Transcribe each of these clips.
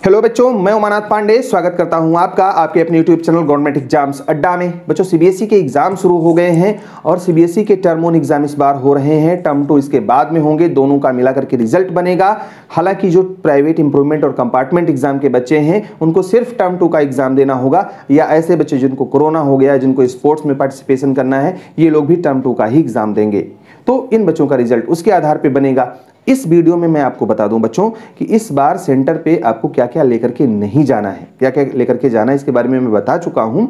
Hello बच्चों, मैं उमानाथ पांडे स्वागत करता हूं आपका आपके अपने यूट्यूब चैनल गवर्नमेंट एग्जाम्स अड्डा में। बच्चों, सीबीएसई के एग्जाम शुरू हो गए हैं और सीबीएसई के टर्म 1 एग्जाम इस बार हो रहे हैं, टर्म 2 इसके बाद में होंगे। दोनों का मिलाकर के रिजल्ट बनेगा। हालांकि जो प्राइवेट इंप्रूवमेंट और कंपार्टमेंट एग्जाम के बच्चे हैं उनको सिर्फ टर्म 2 का एग्जाम देना होगा, या ऐसे बच्चे जिनको कोरोना हो गया, जिनको स्पोर्ट्स में पार्टिसिपेशन करना है, ये लोग भी टर्म 2 का ही एग्जाम देंगे। तो इन बच्चों का रिजल्ट उसके आधार पर बनेगा। इस वीडियो में मैं आपको बता दूं बच्चों कि इस बार सेंटर पे आपको क्या क्या लेकर के नहीं जाना है, क्या क्या लेकर के जाना है, इसके बारे में मैं बता चुका हूं।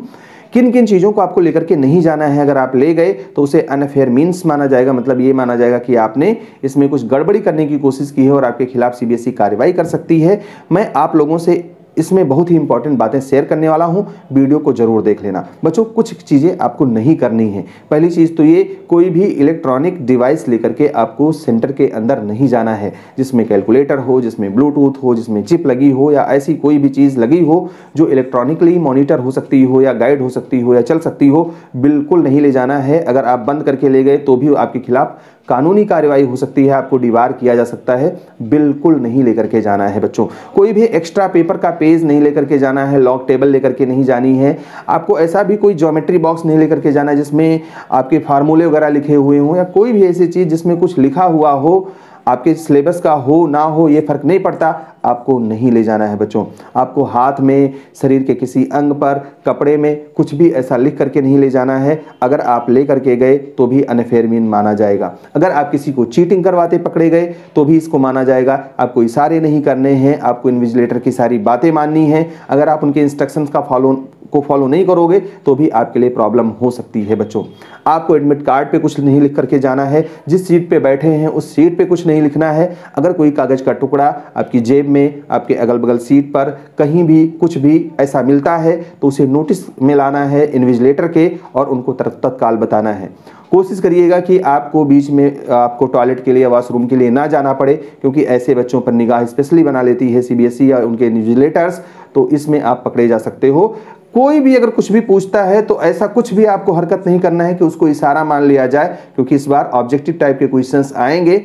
किन किन चीज़ों को आपको लेकर के नहीं जाना है, अगर आप ले गए तो उसे अनफेयर मीन्स माना जाएगा। मतलब ये माना जाएगा कि आपने इसमें कुछ गड़बड़ी करने की कोशिश की है और आपके खिलाफ सीबीएसई कार्रवाई कर सकती है। मैं आप लोगों से इसमें बहुत ही इंपॉर्टेंट बातें शेयर करने वाला हूं, वीडियो को जरूर देख लेना। बच्चों, कुछ चीज़ें आपको नहीं करनी है। पहली चीज़ तो ये, कोई भी इलेक्ट्रॉनिक डिवाइस लेकर के आपको सेंटर के अंदर नहीं जाना है जिसमें कैलकुलेटर हो, जिसमें ब्लूटूथ हो, जिसमें चिप लगी हो, या ऐसी कोई भी चीज़ लगी हो जो इलेक्ट्रॉनिकली मॉनिटर हो सकती हो, या गाइड हो सकती हो, या चल सकती हो, बिल्कुल नहीं ले जाना है। अगर आप बंद करके ले गए तो भी आपके खिलाफ कानूनी कार्रवाई हो सकती है, आपको डिबार किया जा सकता है। बिल्कुल नहीं लेकर के जाना है बच्चों। कोई भी एक्स्ट्रा पेपर का पेज नहीं लेकर के जाना है, लॉक टेबल लेकर के नहीं जानी है। आपको ऐसा भी कोई ज्योमेट्री बॉक्स नहीं लेकर के जाना है जिसमें आपके फार्मूले वगैरह लिखे हुए हों, या कोई भी ऐसी चीज़ जिसमें कुछ लिखा हुआ हो, आपके सिलेबस का हो ना हो ये फर्क नहीं पड़ता, आपको नहीं ले जाना है बच्चों। आपको हाथ में, शरीर के किसी अंग पर, कपड़े में कुछ भी ऐसा लिख करके नहीं ले जाना है। अगर आप ले करके गए तो भी अनफेयर मीन माना जाएगा। अगर आप किसी को चीटिंग करवाते पकड़े गए तो भी इसको माना जाएगा। आपको इशारे नहीं करने हैं, आपको इन्विजिलेटर की सारी बातें माननी है। अगर आप उनके इंस्ट्रक्शंस को फॉलो नहीं करोगे तो भी आपके लिए प्रॉब्लम हो सकती है बच्चों। आपको एडमिट कार्ड पे कुछ नहीं लिख करके जाना है। जिस सीट पे बैठे हैं उस सीट पे कुछ नहीं लिखना है। अगर कोई कागज का टुकड़ा आपकी जेब में, आपके अगल बगल सीट पर कहीं भी कुछ भी ऐसा मिलता है तो उसे नोटिस में लाना है इन्विजिलेटर के, और उनको तत्काल बताना है। कोशिश करिएगा कि आपको बीच में आपको टॉयलेट के लिए, वॉशरूम के लिए ना जाना पड़े, क्योंकि ऐसे बच्चों पर निगाह स्पेशली बना लेती है सीबीएसई या उनके इन्विजिलेटर्स। तो इसमें आप पकड़े जा सकते हो। कोई भी अगर कुछ भी पूछता है तो ऐसा कुछ भी आपको हरकत नहीं करना है कि उसको इशारा मान लिया जाए, क्योंकि इस बार ऑब्जेक्टिव टाइप के क्वेश्चंस आएंगे।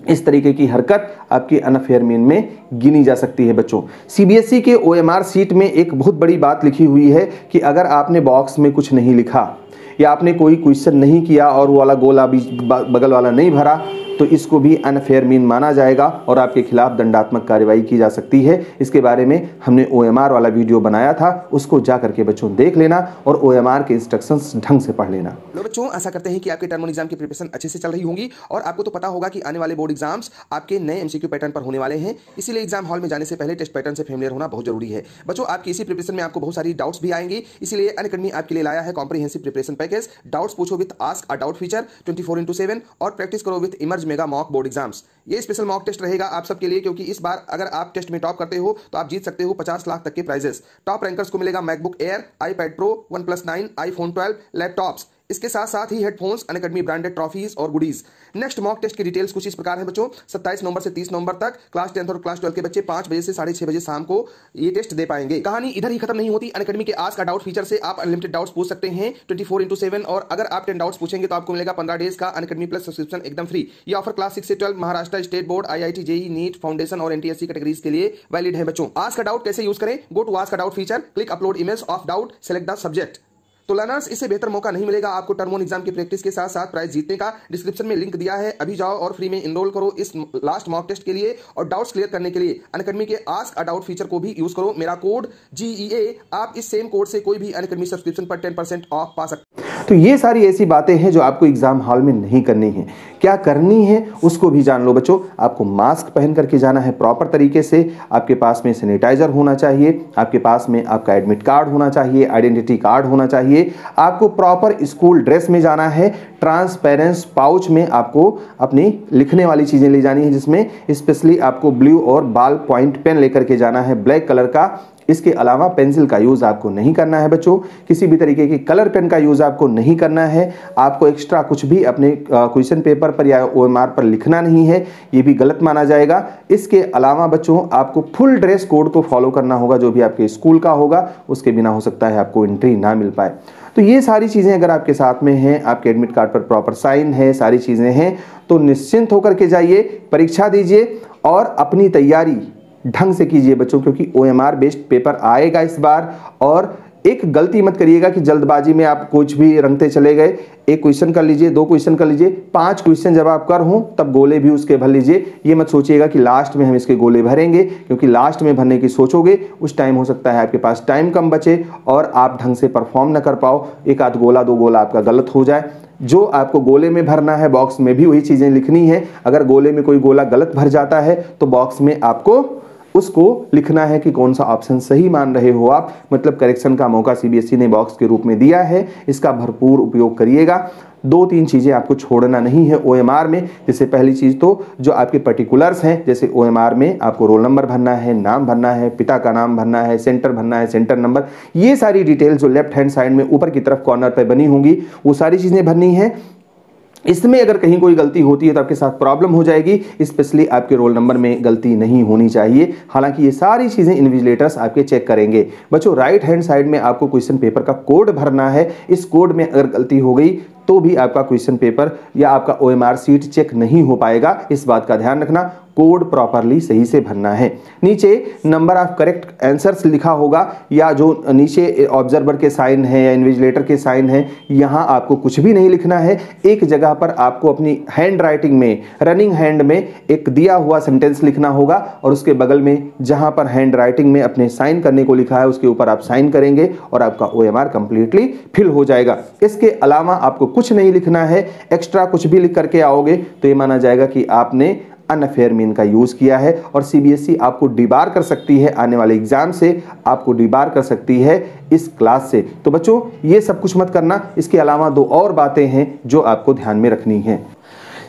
इस तरीके की हरकत आपकी अनफेयर मीन में गिनी जा सकती है बच्चों। सीबीएसई के ओएमआर सीट में एक बहुत बड़ी बात लिखी हुई है कि अगर आपने बॉक्स में कुछ नहीं लिखा, या आपने कोई क्वेश्चन नहीं किया और वो वाला गोला बगल वाला नहीं भरा, तो इसको भी अनफेयर मीन माना जाएगा और आपके खिलाफ दंडात्मक कार्रवाई की जा सकती है। इसके बारे में हमने ओएमआर वाला वीडियो बनाया था, उसको जा करके बच्चों देख लेना और ओएमआर के इंस्ट्रक्शंस ढंग से पढ़ लेना। लो बच्चों, आशा करते हैं कि आपके टर्म 1 एग्जाम की प्रिपरेशन अच्छे से चल रही होंगी, और आपको तो पता होगा कि आने वाले बोर्ड एग्जाम्स आपके नए एमसीक्यू पैटर्न पर होने वाले हैं। इसीलिए एग्जाम हॉल में जाने से पहले टेस्ट पैटर्न से फेमिलियर होना बहुत जरूरी है बच्चों। आपकी इसी प्रिपरेशन में आपको बहुत सारी डाउट्स भी आएंगी, इसीलिए अनअकैडमी आपके लिए लाया है कॉम्प्रिहेंसिव प्रिपरेशन पैकेज। डाउट्स पूछो with ask a doubt feature 24/7 और प्रैक्टिस करो with emerge mega mock board exams. ये स्पेशल मॉक टेस्ट रहेगा आप सबके लिए, क्योंकि इस बार अगर आप टेस्ट में टॉप करते हो तो आप जीत सकते हो 50 लाख तक के प्राइजेस। टॉप रैंकर्स को मिलेगा MacBook air, iPad pro, OnePlus 9, iPhone 12 laptops. इसके साथ साथ ही हेडफोन्स, अनअकैडमी ब्रांडेड ट्रॉफीज और गुडीज। नेक्स्ट मॉक टेस्ट की डिटेल्स कुछ इस प्रकार है बच्चों। 27 नवंबर से 30 नवंबर तक क्लास 10 और क्लास 12 के बच्चे 5 बजे से 6:30 बजे शाम को ये टेस्ट दे पाएंगे। कहानी इधर ही खत्म नहीं होती। अनअकैडमी के आस्क का डाउट फीचर से आप अनलिमिटेड डाउट्स पूछ सकते हैं 24/7, और अगर आप 10 डाउट्स पूछेंगे तो आपको मिलेगा 15 डेज का अनअकैडमी प्लस सब्सक्रिप्शन एकदम फ्री। ये ऑफर क्लास 6 से 12 Maharashtra state board, IIT, JEE, NEET, foundation और NTSC कैटेगरीज के लिए वैलिड है बच्चों। आस्क का डाउट कैसे यूज करें? गो टू आस्क का doubt feature, click upload image of doubt, select the subject. तो लर्नर्स, इससे बेहतर मौका नहीं मिलेगा आपको टर्म 1 एग्जाम की प्रैक्टिस के साथ साथ प्राइज जीतने का। डिस्क्रिप्शन में लिंक दिया है, अभी जाओ और फ्री में इनरोल करो इस लास्ट मॉक टेस्ट के लिए, और डाउट्स क्लियर करने के लिए अनअकैडमी के आस्क अ डाउट फीचर को भी यूज करो। मेरा कोड GEA, आप इस सेम कोड से कोई भी अनअकैडमी सब्सक्रिप्शन पर 10% ऑफ पा सकते हैं। तो ये सारी ऐसी बातें हैं जो आपको एग्जाम हॉल में नहीं करनी है। क्या करनी है उसको भी जान लो बच्चों। आपको मास्क पहन करके जाना है प्रॉपर तरीके से, आपके पास में सैनिटाइजर होना चाहिए, आपके पास में आपका एडमिट कार्ड होना चाहिए, आइडेंटिटी कार्ड होना चाहिए, आपको प्रॉपर स्कूल ड्रेस में जाना है। ट्रांसपेरेंस पाउच में आपको अपनी लिखने वाली चीजें ले जानी है, जिसमें स्पेशली आपको ब्लू और बॉल पॉइंट पेन लेकर के जाना है, ब्लैक कलर का। इसके अलावा पेंसिल का यूज आपको नहीं करना है बच्चों। किसी भी तरीके की कलर पेन का यूज आपको नहीं करना है। आपको एक्स्ट्रा कुछ भी अपने क्वेश्चन पेपर पर या ओएमआर पर लिखना नहीं है, ये भी गलत माना जाएगा। इसके अलावा बच्चों आपको फुल ड्रेस कोड को फॉलो करना होगा, जो भी आपके स्कूल का होगा। उसके बिना हो सकता है आपको एंट्री ना मिल पाए। तो ये सारी चीजें अगर आपके साथ में हैं, आपके एडमिट कार्ड पर प्रॉपर साइन है, सारी चीजें हैं, तो निश्चिंत होकर के जाइए, परीक्षा दीजिए और अपनी तैयारी ढंग से कीजिए बच्चों, क्योंकि OMR बेस्ड पेपर आएगा इस बार। और एक गलती मत करिएगा कि जल्दबाजी में आप कुछ भी रंगते चले गए। एक क्वेश्चन कर लीजिए, 2 क्वेश्चन कर लीजिए, 5 क्वेश्चन जब आप कर हों तब गोले भी उसके भर लीजिए। ये मत सोचिएगा कि लास्ट में हम इसके गोले भरेंगे, क्योंकि लास्ट में भरने की सोचोगे उस टाइम हो सकता है आपके पास टाइम कम बचे और आप ढंग से परफॉर्म न कर पाओ, एक आध गोला 2 गोला आपका गलत हो जाए। जो आपको गोले में भरना है बॉक्स में भी वही चीज़ें लिखनी है। अगर गोले में कोई गोला गलत भर जाता है तो बॉक्स में आपको उसको लिखना है कि कौन सा ऑप्शन सही मान रहे हो आप। मतलब करेक्शन का मौका CBSE ने बॉक्स के रूप में दिया है, इसका भरपूर उपयोग करिएगा। 2-3 चीज़ें आपको छोड़ना नहीं है OMR में। जैसे पहली चीज़ तो जो आपके पर्टिकुलर्स हैं, जैसे OMR में आपको रोल नंबर भरना है, नाम भरना है, पिता का नाम भरना है, सेंटर भरना है, सेंटर नंबर, ये सारी डिटेल जो लेफ्ट हैंड साइड में ऊपर की तरफ कॉर्नर पर बनी होंगी वो सारी चीज़ें भरनी है। इसमें अगर कहीं कोई गलती होती है तो आपके साथ प्रॉब्लम हो जाएगी, स्पेशली आपके रोल नंबर में गलती नहीं होनी चाहिए। हालांकि ये सारी चीज़ें इन्विजिलेटर्स आपके चेक करेंगे। बच्चों राइट हैंड साइड में आपको क्वेश्चन पेपर का कोड भरना है। इस कोड में अगर गलती हो गई तो भी आपका क्वेश्चन पेपर या आपका OMR सीट चेक नहीं हो पाएगा, इस बात का ध्यान रखना। कोड प्रॉपरली सही से भरना है। नीचे नंबर ऑफ करेक्ट आंसर्स लिखा होगा, या जो नीचे ऑब्जर्वर के साइन है या इन्विजिलेटर के साइन है, यहाँ आपको कुछ भी नहीं लिखना है। एक जगह पर आपको अपनी हैंड राइटिंग में, रनिंग हैंड में एक दिया हुआ सेंटेंस लिखना होगा और उसके बगल में जहाँ पर हैंड राइटिंग में अपने साइन करने को लिखा है उसके ऊपर आप साइन करेंगे और आपका OMR कंप्लीटली फिल हो जाएगा। इसके अलावा आपको कुछ नहीं लिखना है। एक्स्ट्रा कुछ भी लिख करके आओगे तो ये माना जाएगा कि आपने अनफेयर मीन का यूज किया है और CBSE आपको डिबार कर सकती है, आने वाले एग्जाम से आपको डिबार कर सकती है इस क्लास से। तो बच्चों ये सब कुछ मत करना। इसके अलावा 2 और बातें हैं जो आपको ध्यान में रखनी है।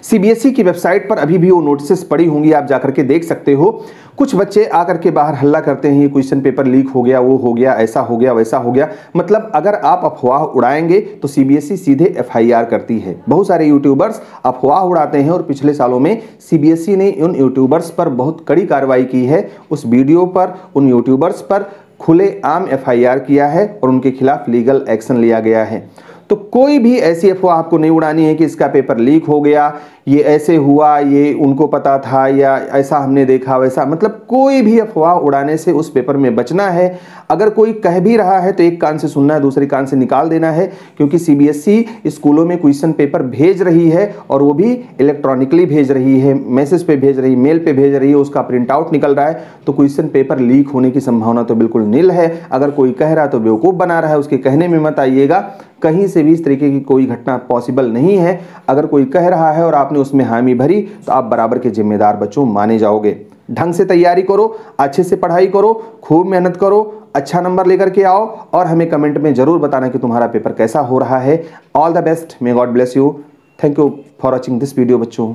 CBSE की वेबसाइट पर अभी भी वो नोटिस पड़ी होंगी, आप जाकर के देख सकते हो। कुछ बच्चे आकर के बाहर हल्ला करते हैं, ये क्वेश्चन पेपर लीक हो गया, वो हो गया, ऐसा हो गया, वैसा हो गया। मतलब अगर आप अफवाह उड़ाएंगे तो CBSE सीधे FIR करती है। बहुत सारे यूट्यूबर्स अफवाह उड़ाते हैं और पिछले सालों में CBSE ने उन यूट्यूबर्स पर बहुत कड़ी कार्रवाई की है। उस वीडियो पर, उन यूट्यूबर्स पर खुलेआम FIR किया है और उनके खिलाफ लीगल एक्शन लिया गया है। तो कोई भी ऐसी अफवाह आपको नहीं उड़ानी है कि इसका पेपर लीक हो गया, ये ऐसे हुआ, ये उनको पता था, या ऐसा हमने देखा वैसा। मतलब कोई भी अफवाह उड़ाने से उस पेपर में बचना है। अगर कोई कह भी रहा है तो एक कान से सुनना है, दूसरे कान से निकाल देना है, क्योंकि CBSE स्कूलों में क्वेश्चन पेपर भेज रही है और वो भी इलेक्ट्रॉनिकली भेज रही है, मैसेज पे भेज रही है, मेल पे भेज रही है, उसका प्रिंट आउट निकल रहा है। तो क्वेश्चन पेपर लीक होने की संभावना तो बिल्कुल नील है। अगर कोई कह रहा है तो बेवकूफ़ बना रहा है, उसके कहने में मत आइएगा। कहीं से भी इस तरीके की कोई घटना पॉसिबल नहीं है। अगर कोई कह रहा है और आपने उसमें हामी भरी तो आप बराबर के जिम्मेदार बच्चों माने जाओगे। ढंग से तैयारी करो, अच्छे से पढ़ाई करो, खूब मेहनत करो, अच्छा नंबर लेकर के आओ और हमें कमेंट में जरूर बताना कि तुम्हारा पेपर कैसा हो रहा है। All the best, may God bless you. Thank you for watching this video बच्चों।